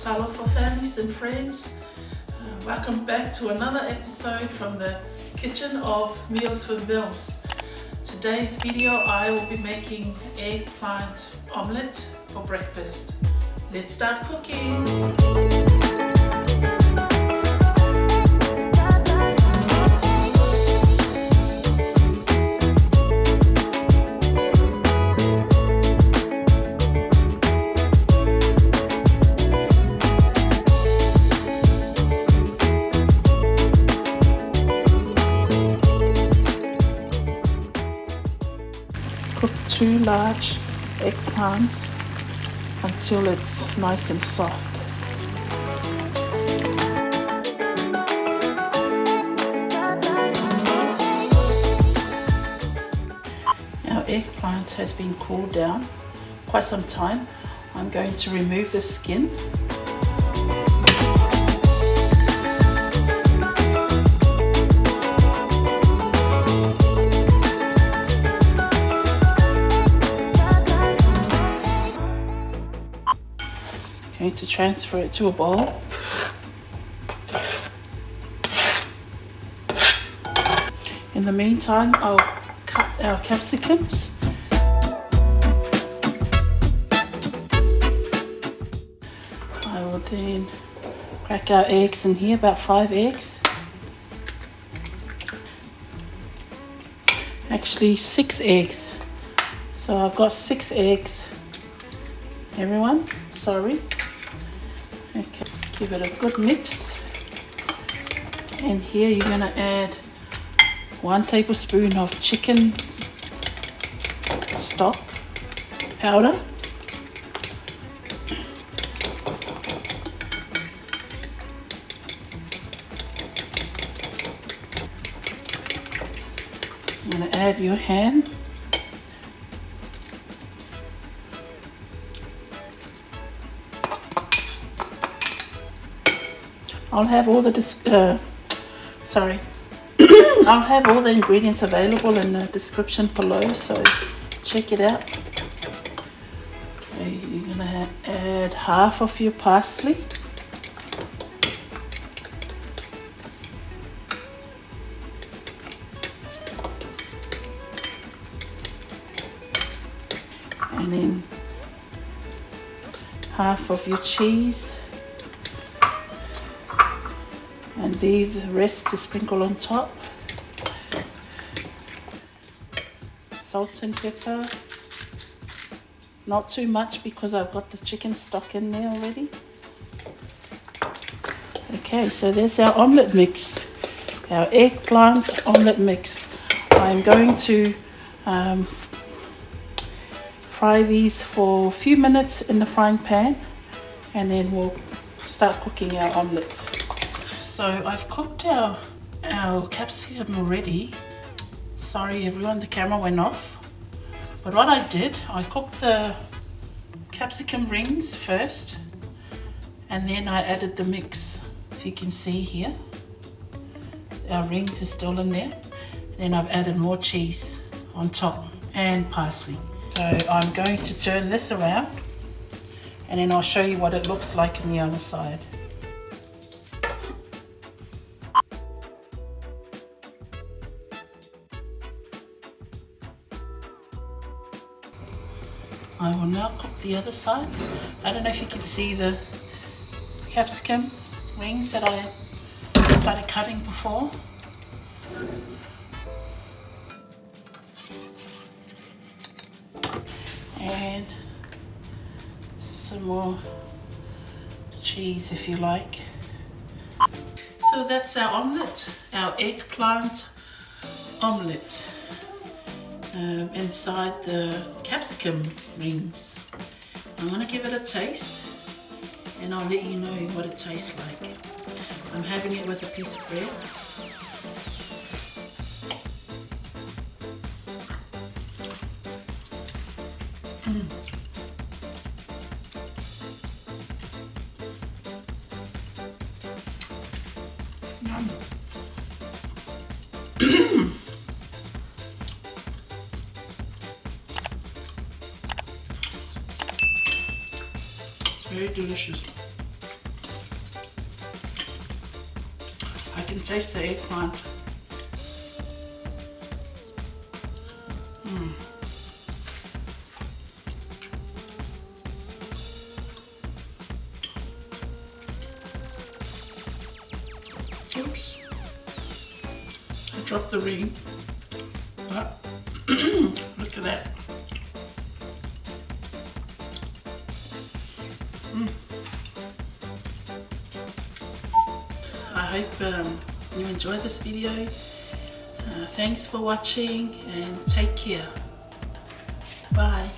Hello for families and friends. Welcome back to another episode from the kitchen of Meals with Milz. Today's video I will be making eggplant omelette for breakfast. Let's start cooking. Cook 2 large eggplants until it's nice and soft. Our eggplant has been cooled down quite some time. I'm going to remove the skin. Going to transfer it to a bowl. In the meantime, I'll cut our capsicums. I will then crack our eggs in here, about 5 eggs. Actually 6 eggs. So I've got 6 eggs. Everyone, sorry. Okay, give it a good mix. And here you're going to add 1 tablespoon of chicken stock powder. You're going to add your ham. I'll have all the I'll have all the ingredients available in the description below, so check it out. Okay, you're gonna add half of your parsley. And then half of your cheese. And leave the rest to sprinkle on top. Salt and pepper. Not too much because I've got the chicken stock in there already. Okay, so there's our omelette mix. Our eggplant omelette mix. I'm going to fry these for a few minutes in the frying pan, and then we'll start cooking our omelette. So I've cooked our capsicum already. Sorry everyone, the camera went off. But what I did, I cooked the capsicum rings first, and then I added the mix. If you can see here, our rings are still in there. And then I've added more cheese on top and parsley. So I'm going to turn this around, and then I'll show you what it looks like on the other side. I will now cook the other side. I don't know if you can see the capsicum rings that I started cutting before. And some more cheese if you like. So that's our omelette, our eggplant omelette. Inside the capsicum rings. I'm going to give it a taste, and I'll let you know what it tastes like. I'm having it with a piece of bread. Yum. Very delicious. I can taste the eggplant. Oops, I dropped the ring, but look at that. I hope you enjoyed this video. Thanks for watching and take care. Bye.